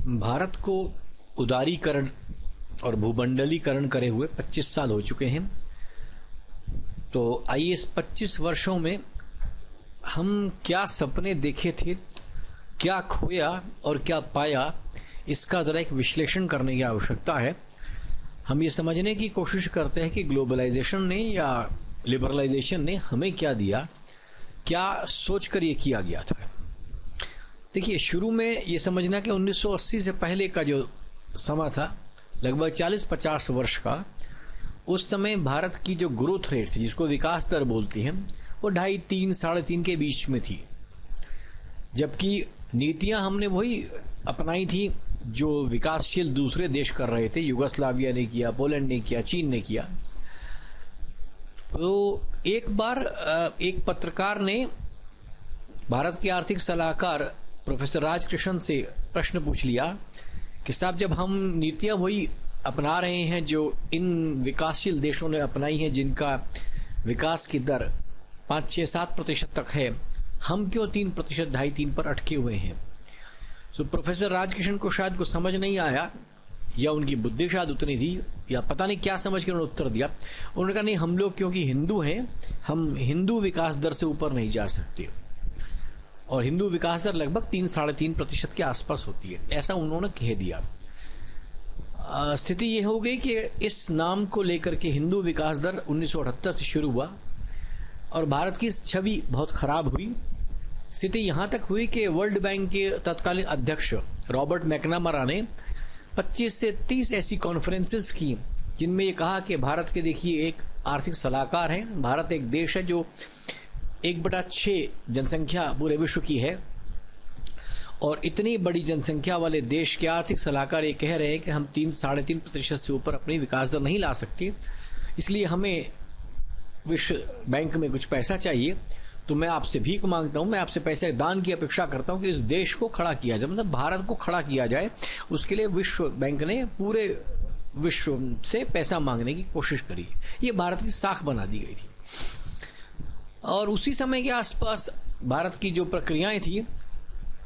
भारत को उदारीकरण और भूमंडलीकरण करे हुए 25 साल हो चुके हैं। तो आइए इस 25 वर्षों में हम क्या सपने देखे थे, क्या खोया और क्या पाया, इसका ज़रा एक विश्लेषण करने की आवश्यकता है। हम ये समझने की कोशिश करते हैं कि ग्लोबलाइजेशन ने या लिबरलाइजेशन ने हमें क्या दिया, क्या सोचकर ये किया गया था। देखिए, शुरू में ये समझना कि 1980 से पहले का जो समय था, लगभग 40-50 वर्ष का, उस समय भारत की जो ग्रोथ रेट थी, जिसको विकास दर बोलती हैं, वो 2.5, 3, 3.5 के बीच में थी। जबकि नीतियां हमने वही अपनाई थी जो विकासशील दूसरे देश कर रहे थे। युगोस्लाविया ने किया, पोलैंड ने किया, चीन ने किया। तो एक बार एक पत्रकार ने भारत के आर्थिक सलाहकार प्रोफेसर राजकृष्ण से प्रश्न पूछ लिया कि साहब, जब हम नीतियां वही अपना रहे हैं जो इन विकासशील देशों ने अपनाई हैं, जिनका विकास की दर 5, 6, 7% तक है, हम क्यों 3%, 2.5-3 पर अटके हुए हैं। तो प्रोफेसर राजकृष्ण को शायद कुछ समझ नहीं आया, या उनकी बुद्धि शायद उतनी थी, या पता नहीं क्या समझ के उन्होंने उत्तर दिया। उन्होंने कहा, नहीं, हम लोग क्योंकि हिंदू हैं, हम हिंदू विकास दर से ऊपर नहीं जा सकते, और हिंदू विकास दर लगभग 3-3.5% के आसपास होती है, ऐसा उन्होंने कह दिया। स्थिति यह हो गई कि इस नाम को लेकर के हिंदू विकास दर 1978 से शुरू हुआ और भारत की छवि बहुत खराब हुई। स्थिति यहां तक हुई कि वर्ल्ड बैंक के तत्कालीन अध्यक्ष रॉबर्ट मैकनामरा ने 25 से 30 ऐसी कॉन्फ्रेंसेस की, जिनमें ये कहा कि भारत के, देखिए, एक आर्थिक सलाहकार हैं, भारत एक देश है जो 1/6 जनसंख्या पूरे विश्व की है, और इतनी बड़ी जनसंख्या वाले देश के आर्थिक सलाहकार ये कह रहे हैं कि हम 3-3.5% से ऊपर अपनी विकास दर नहीं ला सकते, इसलिए हमें विश्व बैंक में कुछ पैसा चाहिए। तो मैं आपसे भीख मांगता हूं, मैं आपसे पैसे दान की अपेक्षा करता हूं कि इस देश को खड़ा किया जाए, मतलब भारत को खड़ा किया जाए। उसके लिए विश्व बैंक ने पूरे विश्व से पैसा मांगने की कोशिश करी। ये भारत की साख बना दी गई थी। और उसी समय के आसपास भारत की जो प्रक्रियाएं थी,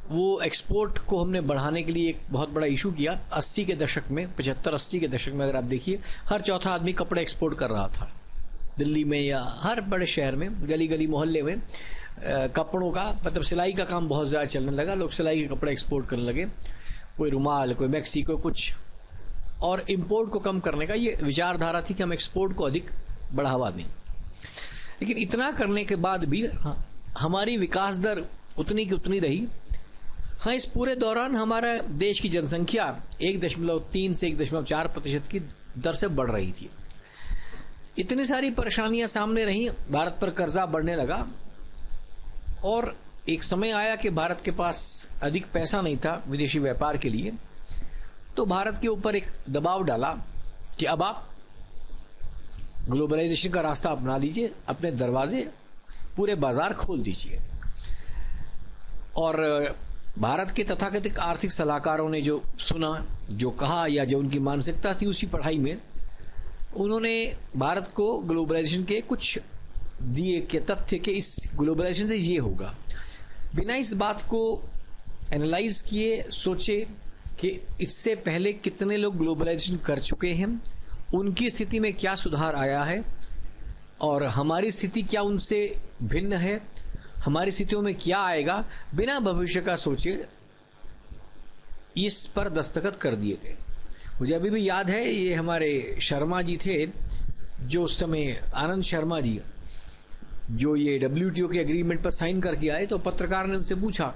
वो एक्सपोर्ट को हमने बढ़ाने के लिए एक बहुत बड़ा इशू किया। 80 के दशक में, 75-80 के दशक में अगर आप देखिए, हर चौथा आदमी कपड़े एक्सपोर्ट कर रहा था। दिल्ली में या हर बड़े शहर में, गली गली मोहल्ले में कपड़ों का, मतलब सिलाई का काम बहुत ज़्यादा चलने लगा। लोग सिलाई के कपड़े एक्सपोर्ट करने लगे, कोई रुमाल, कोई मैक्सी, कोई कुछ। और इम्पोर्ट को कम करने का ये विचारधारा थी कि हम एक्सपोर्ट को अधिक बढ़ावा दें। लेकिन इतना करने के बाद भी हमारी विकास दर उतनी की उतनी रही। हाँ, इस पूरे दौरान हमारा देश की जनसंख्या 1.3 से 1.4% की दर से बढ़ रही थी। इतनी सारी परेशानियां सामने रहीं, भारत पर कर्जा बढ़ने लगा, और एक समय आया कि भारत के पास अधिक पैसा नहीं था विदेशी व्यापार के लिए। तो भारत के ऊपर एक दबाव डाला कि अब आप ग्लोबलाइजेशन का रास्ता अपना लीजिए, अपने दरवाजे, पूरे बाजार खोल दीजिए। और भारत के तथाकथित आर्थिक सलाहकारों ने जो सुना, जो कहा, या जो उनकी मानसिकता थी, उसी पढ़ाई में उन्होंने भारत को ग्लोबलाइजेशन के कुछ दिए के तथ्य कि इस ग्लोबलाइजेशन से ये होगा। बिना इस बात को एनालाइज किए सोचे कि इससे पहले कितने लोग ग्लोबलाइजेशन कर चुके हैं, उनकी स्थिति में क्या सुधार आया है, और हमारी स्थिति क्या उनसे भिन्न है, हमारी स्थितियों में क्या आएगा, बिना भविष्य का सोचे इस पर दस्तखत कर दिए गए। मुझे अभी भी याद है, ये हमारे शर्मा जी थे, जो उस समय, आनंद शर्मा जी, जो ये WTO के एग्रीमेंट पर साइन करके आए। तो पत्रकार ने उनसे पूछा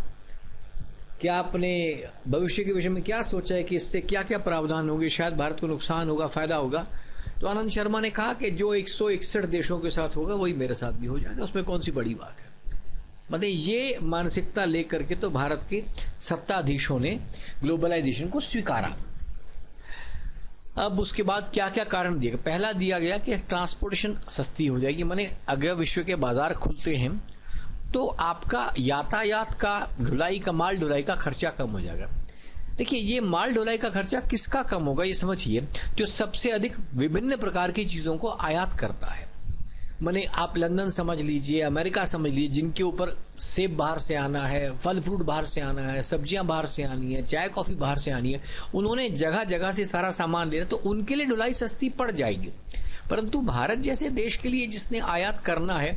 कि आपने भविष्य के विषय में क्या सोचा है, कि इससे क्या क्या प्रावधान होंगे, शायद भारत को नुकसान होगा, फायदा होगा। तो आनंद शर्मा ने कहा कि जो 161 देशों के साथ होगा वही मेरे साथ भी हो जाएगा, उसमें कौन सी बड़ी बात है। मतलब ये मानसिकता लेकर के तो भारत के सत्ताधीशों ने ग्लोबलाइजेशन को स्वीकारा। अब उसके बाद क्या क्या कारण दिया? पहला दिया गया कि ट्रांसपोर्टेशन सस्ती हो जाएगी, माने अगर विश्व के बाजार खुलते हैं तो आपका यातायात का, ढुलाई का, माल ढुलाई का खर्चा कम हो जाएगा। देखिए, ये माल ढुलाई का खर्चा किसका कम होगा, ये समझिए, जो सबसे अधिक विभिन्न प्रकार की चीजों को आयात करता है। माने आप लंदन समझ लीजिए, अमेरिका समझ लीजिए, जिनके ऊपर सेब बाहर से आना है, फल फ्रूट बाहर से आना है, सब्जियां बाहर से आनी है, चाय कॉफी बाहर से आनी है, उन्होंने जगह जगह से सारा सामान ले रहा, तो उनके लिए ढुलाई सस्ती पड़ जाएगी। परंतु भारत जैसे देश के लिए जिसने आयात करना है,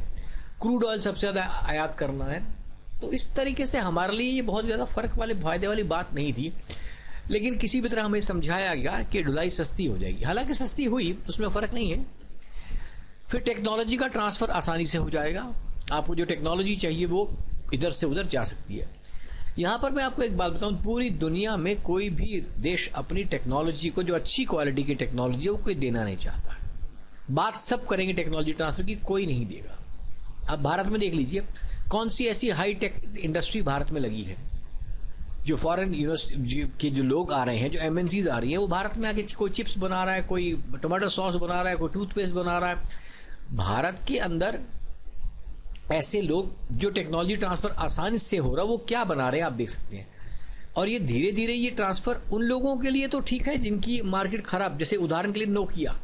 क्रूड ऑयल सबसे ज्यादा आयात करना है, तो इस तरीके से हमारे लिए ये बहुत ज्यादा फर्क वाले फायदे वाली बात नहीं थी। लेकिन किसी भी तरह हमें समझाया गया कि ढुलाई सस्ती हो जाएगी, हालांकि सस्ती हुई, उसमें फर्क नहीं है। फिर टेक्नोलॉजी का ट्रांसफर आसानी से हो जाएगा, आपको जो टेक्नोलॉजी चाहिए वो इधर से उधर जा सकती है। यहां पर मैं आपको एक बात बताऊं, पूरी दुनिया में कोई भी देश अपनी टेक्नोलॉजी को, जो अच्छी क्वालिटी की टेक्नोलॉजी है, वो कोई देना नहीं चाहता। बात सब करेंगे टेक्नोलॉजी ट्रांसफर की, कोई नहीं देगा। अब भारत में देख लीजिए कौन सी ऐसी हाई टेक इंडस्ट्री भारत में लगी है, जो फॉरेन यूनिवर्सिटी के जो लोग आ रहे हैं, जो एमएनसीज आ रही है, वो भारत में आके कोई चिप्स बना रहा है, कोई टोमेटो सॉस बना रहा है, कोई टूथपेस्ट बना रहा है। भारत के अंदर ऐसे लोग जो टेक्नोलॉजी ट्रांसफर आसानी से हो रहा, वो क्या बना रहे हैं आप देख सकते हैं। और ये धीरे धीरे ये ट्रांसफर उन लोगों के लिए तो ठीक है जिनकी मार्केट खराब, जैसे उदाहरण के लिए नोकिया।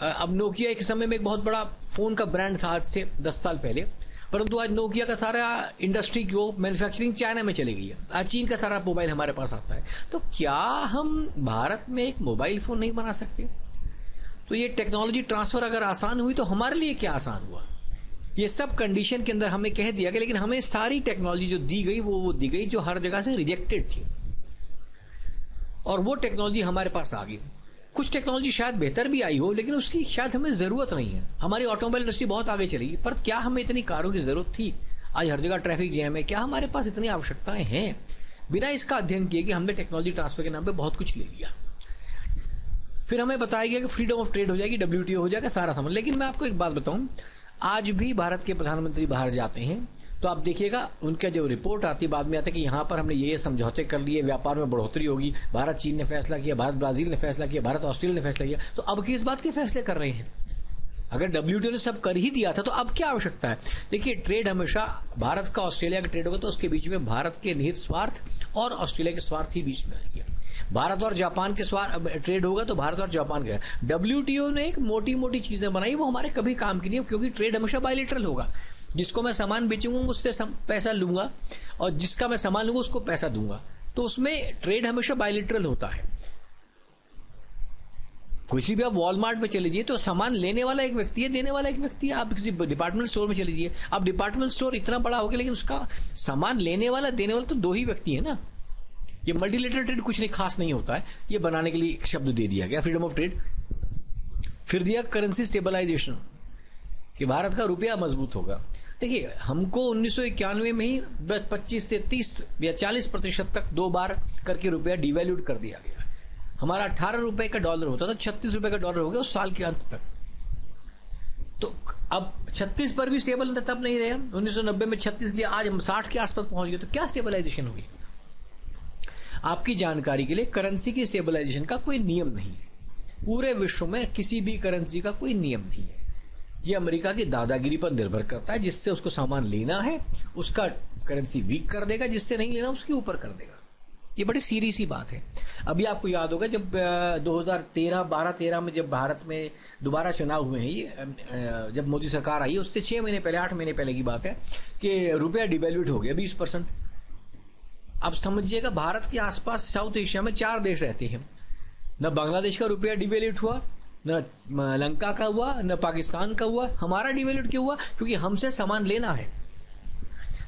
अब नोकिया एक समय में एक बहुत बड़ा फोन का ब्रांड था आज से 10 साल पहले, परंतु आज नोकिया का सारा इंडस्ट्री की मैन्युफैक्चरिंग चाइना में चली गई है। आज चीन का सारा मोबाइल हमारे पास आता है। तो क्या हम भारत में एक मोबाइल फोन नहीं बना सकते? तो ये टेक्नोलॉजी ट्रांसफर अगर आसान हुई तो हमारे लिए क्या आसान हुआ? ये सब कंडीशन के अंदर हमें कह दिया गया, लेकिन हमें सारी टेक्नोलॉजी जो दी गई वो दी गई जो हर जगह से रिजेक्टेड थी, और वो टेक्नोलॉजी हमारे पास आ गई। कुछ टेक्नोलॉजी शायद बेहतर भी आई हो, लेकिन उसकी शायद हमें जरूरत नहीं है। हमारी ऑटोमोबाइल इंडस्ट्री बहुत आगे चली, पर क्या हमें इतनी कारों की जरूरत थी? आज हर जगह ट्रैफिक जैम है, क्या हमारे पास इतनी आवश्यकताएं हैं? बिना इसका अध्ययन किए कि हमने टेक्नोलॉजी ट्रांसफर के नाम पे बहुत कुछ ले लिया। फिर हमें बताया गया कि फ्रीडम ऑफ ट्रेड हो जाएगी, WTO हो जाएगा, सारा सामान। लेकिन मैं आपको एक बात बताऊं, आज भी भारत के प्रधानमंत्री बाहर जाते हैं तो आप देखिएगा उनका जो रिपोर्ट आती है, बाद में आता है कि यहाँ पर हमने ये समझौते कर लिए, व्यापार में बढ़ोतरी होगी, भारत चीन ने फैसला किया, भारत ब्राजील ने फैसला किया, भारत ऑस्ट्रेलिया ने फैसला किया। तो अब किस बात के फैसले कर रहे हैं? अगर WTO ने सब कर ही दिया था तो अब क्या आवश्यकता है? देखिए, ट्रेड हमेशा भारत का ऑस्ट्रेलिया का ट्रेड होगा तो उसके बीच में भारत के निहित स्वार्थ और ऑस्ट्रेलिया के स्वार्थ ही बीच में आएंगे। भारत और जापान के ट्रेड होगा तो भारत और जापान का। WTO ने एक मोटी मोटी चीजें बनाई, वो हमारे कभी काम की नहीं है, क्योंकि ट्रेड हमेशा बायलैटरल होगा। जिसको मैं सामान बेचूंगा उससे पैसा लूंगा, और जिसका मैं सामान लूंगा उसको पैसा दूंगा। तो उसमें ट्रेड हमेशा बायलैटरल होता है। किसी भी आप वॉलमार्ट में चले जाइए तो सामान लेने वाला एक व्यक्ति है, देने वाला एक व्यक्ति है। आप किसी डिपार्टमेंट स्टोर में चले जाइए, अब डिपार्टमेंट स्टोर इतना बड़ा हो गया, लेकिन उसका सामान लेने वाला देने वाला तो दो ही व्यक्ति है ना। ये मल्टीलेटरल ट्रेड कुछ नहीं खास नहीं होता है, ये बनाने के लिए एक शब्द दे दिया गया, फ्रीडम ऑफ ट्रेड। फिर दिया करेंसी स्टेबलाइजेशन, कि भारत का रुपया मजबूत होगा। देखिए, हमको 1991 में ही 25 से 30 या 40% तक 2 बार करके रुपया डिवैल्यूड कर दिया गया। हमारा 18 रुपए का डॉलर होता था, 36 रुपए का डॉलर हो गया उस साल के अंत तक। तो अब 36 पर भी स्टेबल तब नहीं रहे। 1990 में 36 लिया, आज हम 60 के आसपास पहुंच गए। तो क्या स्टेबलाइजेशन हुई? आपकी जानकारी के लिए, करेंसी की स्टेबलाइजेशन का कोई नियम नहीं है। पूरे विश्व में किसी भी करेंसी का कोई नियम नहीं है। ये अमेरिका की दादागिरी पर निर्भर करता है, जिससे उसको सामान लेना है उसका करेंसी वीक कर देगा, जिससे नहीं लेना उसके ऊपर कर देगा। ये बड़ी सीरियस सी बात है। अभी आपको याद होगा जब 2013 में जब भारत में दोबारा चुनाव हुए हैं, ये जब मोदी सरकार आई, उससे 6 महीने पहले, 8 महीने पहले की बात है कि रुपया डिवैल्यूड हो गया 20%। अब समझिएगा, भारत के आसपास साउथ एशिया में 4 देश रहते हैं, न बांग्लादेश का रुपया डिवैल्यूड हुआ, न लंका का हुआ, न पाकिस्तान का हुआ। हमारा डिवैल्यूड क्यों हुआ? क्योंकि हमसे सामान लेना है।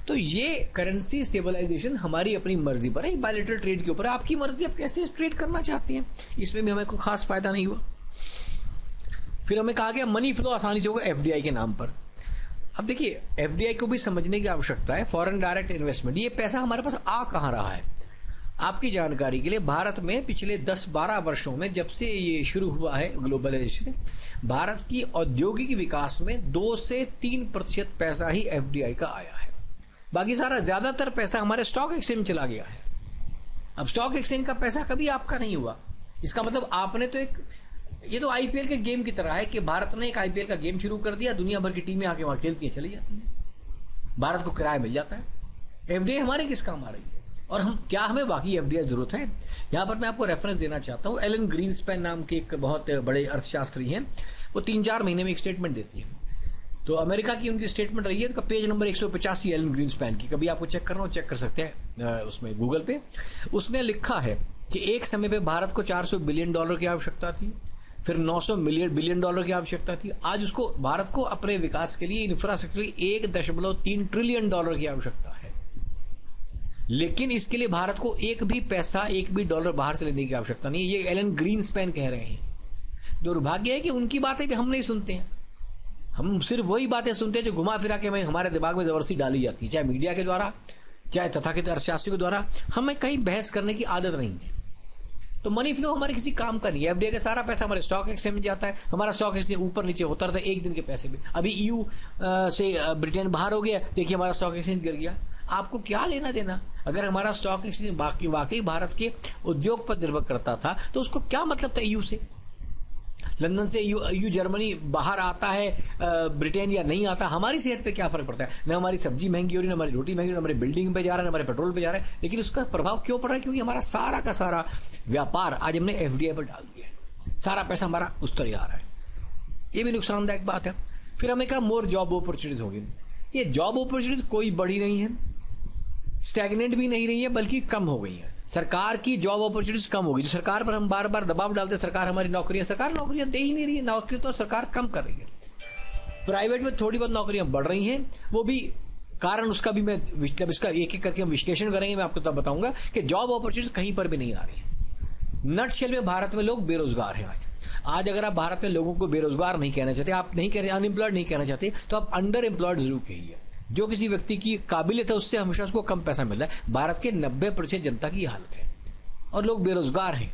तो ये करेंसी स्टेबलाइजेशन हमारी अपनी मर्जी पर है, बायलैटरल ट्रेड के ऊपर। आपकी मर्जी, आप कैसे ट्रेड करना चाहते हैं, इसमें भी हमें कोई खास फायदा नहीं हुआ। फिर हमें कहा गया मनी फ्लो आसानी से होगा FDI के नाम पर। अब देखिए, FDI को भी समझने की आवश्यकता है, फॉरेन डायरेक्ट इन्वेस्टमेंट। ये पैसा हमारे पास आ कहां रहा है? आपकी जानकारी के लिए, भारत में पिछले 10-12 वर्षों में, जब से ये शुरू हुआ है ग्लोबलाइजेशन, भारत की औद्योगिक विकास में 2 से 3% पैसा ही FDI का आया है। बाकी सारा ज्यादातर पैसा हमारे स्टॉक एक्सचेंज में चला गया है। अब स्टॉक एक्सचेंज का पैसा कभी आपका नहीं हुआ। इसका मतलब आपने तो ये तो IPL के गेम की तरह है कि भारत ने एक IPL का गेम शुरू कर दिया, दुनिया भर की टीमें आके वहां खेलती हैं, चली जाती हैं, भारत को किराया मिल जाता है। FDI हमारे किस काम आ रही है? और हमें वाकई FDI जरूरत है? यहां पर मैं आपको रेफरेंस देना चाहता हूं। एलन ग्रीनस्पैन नाम के एक बहुत बड़े अर्थशास्त्री हैं, वो 3-4 महीने में एक स्टेटमेंट देती है। तो अमेरिका की उनकी स्टेटमेंट रही है, उनका पेज नंबर 185 एलन ग्रीनस्पैन की, कभी आपको चेक करना हो चेक कर सकते हैं उसमें गूगल पे। उसने लिखा है कि एक समय पे भारत को $400 बिलियन की आवश्यकता थी, फिर $900 बिलियन की आवश्यकता थी। आज उसको भारत को अपने विकास के लिए, इंफ्रास्ट्रक्चर के लिए $1.3 ट्रिलियन की आवश्यकता है। लेकिन इसके लिए भारत को एक भी पैसा, एक भी डॉलर बाहर से लेने की आवश्यकता नहीं। ये एलन ग्रीनस्पैन कह रहे हैं। दुर्भाग्य है कि उनकी बातें भी हम नहीं सुनते हैं। हम सिर्फ वही बातें सुनते हैं जो घुमा फिरा के हमारे दिमाग में जबरदस्ती डाली जाती है, चाहे मीडिया के द्वारा, चाहे तथाकथित अर्थशास्त्रियों के द्वारा। हमें कहीं बहस करने की आदत नहीं है। तो मनी फ्लो हमारे किसी काम का नहीं है। एफडीआई का सारा पैसा हमारे स्टॉक एक्सचेंज में जाता है। हमारा स्टॉक एक्सचेंज ऊपर नीचे होता रहता है एक दिन के पैसे में। अभी ईयू से ब्रिटेन बाहर हो गया, देखिए हमारा स्टॉक एक्सचेंज गिर गया। आपको क्या लेना देना? अगर हमारा स्टॉक एक्सचेंज वाकई भारत के उद्योग पर निर्भर करता था तो उसको क्या मतलब था ईयू से? लंदन से ईयू जर्मनी बाहर आता है ब्रिटेन या नहीं आता, हमारी सेहत पे क्या फर्क पड़ता है? न हमारी सब्जी महंगी हो रही, न हमारी रोटी महंगी हो रही, न हमारी बिल्डिंग पे जा रहा है, न हमारे पेट्रोल पे जा रहा है। लेकिन उसका प्रभाव क्यों पड़ रहा है? क्योंकि हमारा सारा का सारा व्यापार आज हमने एफडीआई पर डाल दिया है। सारा पैसा हमारा उस तरह आ रहा है। ये भी नुकसानदायक बात है। फिर हमें कहा मोर जॉब अपॉर्चुनिटीज होगी। ये जॉब अपॉर्चुनिटीज कोई बढ़ी नहीं है, स्टैग्नेंट भी नहीं रही है, बल्कि कम हो गई है। सरकार की जॉब अपॉर्चुनिटीज कम हो गई। जो सरकार पर हम बार बार दबाव डालते हैं, सरकार हमारी नौकरियां, सरकार नौकरियां दे ही नहीं रही है। नौकरी तो सरकार कम कर रही है। प्राइवेट में थोड़ी बहुत नौकरियां बढ़ रही हैं, वो भी कारण उसका भी मैं जब इसका एक एक करके हम विश्लेषण करेंगे, मैं आपको तब बताऊंगा कि जॉब अपॉर्चुनिटीज कहीं पर भी नहीं आ रही है। नटशेल में भारत में लोग बेरोजगार हैं। आज अगर आप भारत में लोगों को बेरोजगार नहीं कहना चाहते, आप नहीं कह रहे अनएम्प्लॉयड नहीं कहना चाहते, तो आप अंडर एम्प्लॉयड जरूर कहिए। जो किसी व्यक्ति की काबिलियत है उससे हमेशा उसको कम पैसा मिलता है। भारत के 90% जनता की हालत है और लोग बेरोजगार हैं।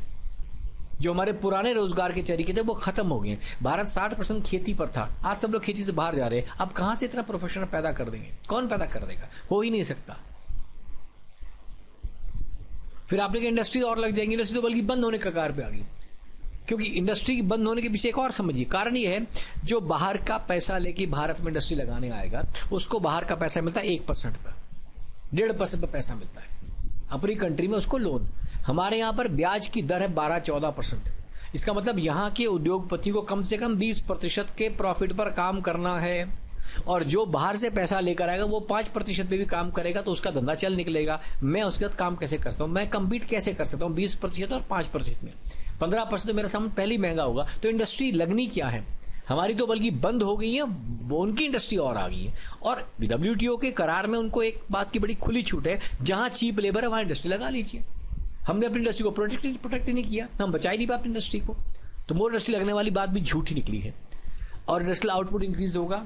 जो हमारे पुराने रोजगार के तरीके थे वो खत्म हो गए हैं। भारत 60% खेती पर था, आज सब लोग खेती से बाहर जा रहे हैं। अब कहां से इतना प्रोफेशनल पैदा कर देंगे? कौन पैदा कर देगा? हो ही नहीं सकता। फिर आपने कहा इंडस्ट्री और लग जाएंगी। इंडस्ट्री तो बल्कि बंद होने के कगार पे आ गई, क्योंकि इंडस्ट्री बंद होने के पीछे एक और समझिए कारण ये है, जो बाहर का पैसा लेके भारत में इंडस्ट्री लगाने आएगा उसको बाहर का पैसा मिलता है 1% पर, 1.5% पर पैसा मिलता है अपनी कंट्री में उसको लोन। हमारे यहाँ पर ब्याज की दर है 12-14%। इसका मतलब यहाँ के उद्योगपति को कम से कम 20% के प्रॉफिट पर काम करना है, और जो बाहर से पैसा लेकर आएगा वो 5% पे भी काम करेगा तो उसका धंधा चल निकलेगा। मैं उसके साथ काम कैसे कर सकता हूँ? मैं कम्पीट कैसे कर सकता हूँ 20% और 5% में? 15% तो मेरा सामान पहले ही महंगा होगा। तो इंडस्ट्री लगनी क्या है? हमारी तो बल्कि बंद हो गई है, उनकी इंडस्ट्री और आ गई है। और WTO के करार में उनको एक बात की बड़ी खुली छूट है, जहां चीप लेबर है वहां इंडस्ट्री लगा लीजिए। हमने अपनी इंडस्ट्री को प्रोटेक्ट नहीं किया, हम बचा ही नहीं पाए अपनी इंडस्ट्री को। तो मोर इंडस्ट्री लगने वाली बात भी झूठी निकली है। और इंडस्ट्रियल आउटपुट इंक्रीज होगा।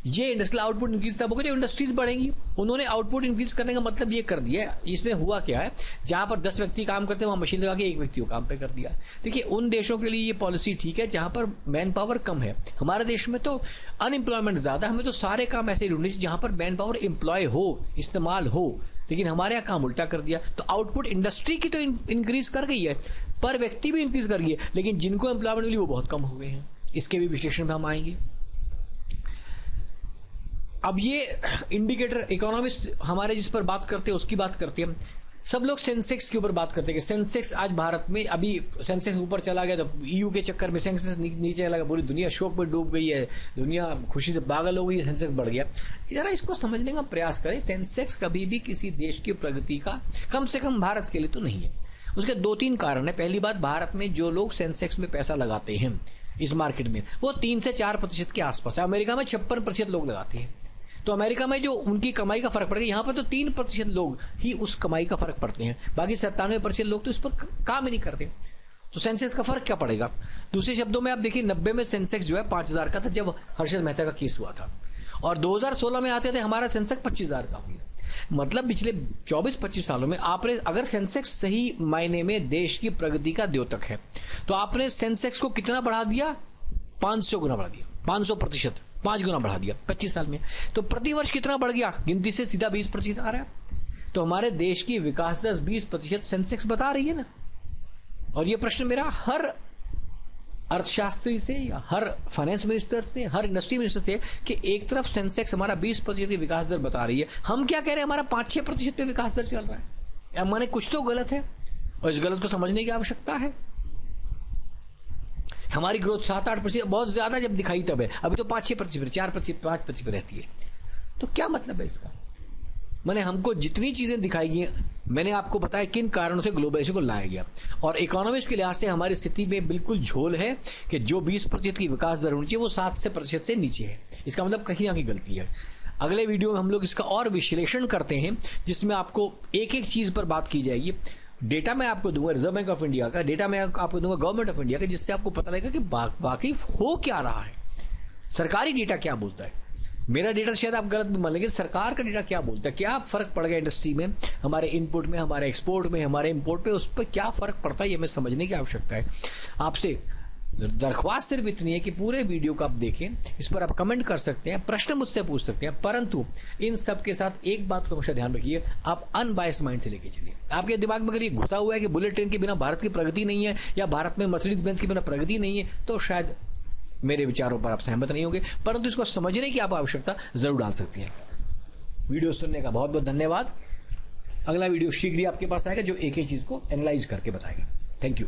ये इंडस्ट्रियल आउटपुट इंक्रीज तब होगा जब इंडस्ट्रीज बढ़ेंगी। उन्होंने आउटपुट इंक्रीज करने का मतलब ये कर दिया है। इसमें हुआ क्या है, जहां पर 10 व्यक्ति काम करते हैं वहां मशीन लगा के एक व्यक्ति को काम पे कर दिया। देखिए उन देशों के लिए ये पॉलिसी ठीक है जहां पर मैन पावर कम है। हमारे देश में तो अनएम्प्लॉयमेंट ज्यादा, हमें तो सारे काम ऐसे ढूंढने जहां पर मैन पावर एम्प्लॉय हो, इस्तेमाल हो। लेकिन हमारे यहाँ काम उल्टा कर दिया। तो आउटपुट इंडस्ट्री की तो इंक्रीज कर गई है, पर व्यक्ति भी इंक्रीज कर गई है, लेकिन जिनको एम्प्लॉयमेंट मिली वो बहुत कम हो गए हैं। इसके भी विश्लेषण में हम आएंगे। अब ये इंडिकेटर इकोनॉमिस्ट हमारे जिस पर बात करते हैं उसकी बात करते हैं। सब लोग सेंसेक्स के ऊपर बात करते हैं कि सेंसेक्स आज भारत में, अभी सेंसेक्स ऊपर चला गया तो ईयू के चक्कर में सेंसेक्स नीचे चला गया, पूरी दुनिया शोक में डूब गई है, दुनिया खुशी से पागल हो गई है, सेंसेक्स बढ़ गया। जरा इसको समझने का प्रयास करें। सेंसेक्स कभी भी किसी देश की प्रगति का, कम से कम भारत के लिए तो नहीं है। उसके 2-3 कारण है। पहली बात, भारत में जो लोग सेंसेक्स में पैसा लगाते हैं इस मार्केट में वो 3 से 4% के आसपास है। अमेरिका में 56% लोग लगाते हैं। तो अमेरिका में जो उनकी कमाई का फर्क पड़ेगा, यहाँ पर तो 3% लोग ही उस कमाई का फर्क पड़ते हैं, बाकी 97% लोग तो इस पर काम ही नहीं करते। तो सेंसेक्स का फर्क क्या पड़ेगा? दूसरे शब्दों में आप देखिए 90 में सेंसेक्स जो है 5000 का था जब हर्षद मेहता का केस हुआ था, और 2016 में आते थे हमारा सेंसेक्स 25,000 का हो गया। मतलब पिछले 24-25 सालों में आपने, अगर सेंसेक्स सही मायने में देश की प्रगति का द्योतक है, तो आपने सेंसेक्स को कितना बढ़ा दिया? 500 गुना बढ़ा दिया, 500%, 5 गुना बढ़ा दिया 25 साल में। तो प्रतिवर्ष कितना बढ़ गया? गिनती से सीधा 20% आ रहा है। तो हमारे देश की विकास दर 20% सेंसेक्स बता रही है ना। और ये प्रश्न मेरा हर अर्थशास्त्री से या हर फाइनेंस मिनिस्टर से, हर इंडस्ट्री मिनिस्टर से, कि एक तरफ सेंसेक्स हमारा 20% की विकास दर बता रही है, हम क्या कह रहे हैं हमारा 5-6% पे विकास दर चल रहा है। माने कुछ तो गलत है और इस गलत को समझने की आवश्यकता है। हमारी ग्रोथ 7-8%, बहुत ज्यादा जब दिखाई तब है, अभी तो 5-6%, 4%, 5% पर रहती है। तो क्या मतलब है इसका? मैंने हमको जितनी चीजें दिखाई गई, मैंने आपको बताया किन कारणों से ग्लोबलाइजेशन को लाया गया, और इकोनॉमिक्स के लिहाज से हमारी स्थिति में बिल्कुल झोल है कि जो 20% की विकास दर होनी चाहिए वो 7% से नीचे है। इसका मतलब कहीं ना कहीं गलती है। अगले वीडियो में हम लोग इसका और विश्लेषण करते हैं, जिसमें आपको एक एक चीज पर बात की जाएगी। डेटा मैं आपको दूंगा रिजर्व बैंक ऑफ इंडिया का, डेटा मैं आपको दूंगा गवर्नमेंट ऑफ इंडिया का, जिससे आपको पता लगेगा कि वाकई हो क्या रहा है, सरकारी डेटा क्या बोलता है। मेरा डेटा शायद आप गलत भी मान लेंगे, सरकार का डेटा क्या बोलता है, क्या फर्क पड़ गया इंडस्ट्री में, हमारे इनपुट में, हमारे एक्सपोर्ट में, हमारे इंपोर्ट पे, उस पर क्या फर्क पड़ता है, ये हमें समझने की आवश्यकता है। आपसे दरख्वास्त सिर्फ इतनी है कि पूरे वीडियो को आप देखें, इस पर आप कमेंट कर सकते हैं, प्रश्न मुझसे पूछ सकते हैं, परंतु इन सब के साथ एक बात को हमेशा ध्यान रखिए, आप अनबायस्ड माइंड से लेके चलिए। आपके दिमाग में अगर ये घुसा हुआ है कि बुलेट ट्रेन के बिना भारत की प्रगति नहीं है, या भारत में मर्सिडीज बेंज के बिना प्रगति नहीं है, तो शायद मेरे विचारों पर आप सहमत नहीं होंगे, परंतु इसको समझने की आप आवश्यकता जरूर डाल सकती है। वीडियो सुनने का बहुत बहुत धन्यवाद। अगला वीडियो शीघ्र ही आपके पास आएगा, जो एक एक चीज को एनालाइज करके बताएगा। Thank you.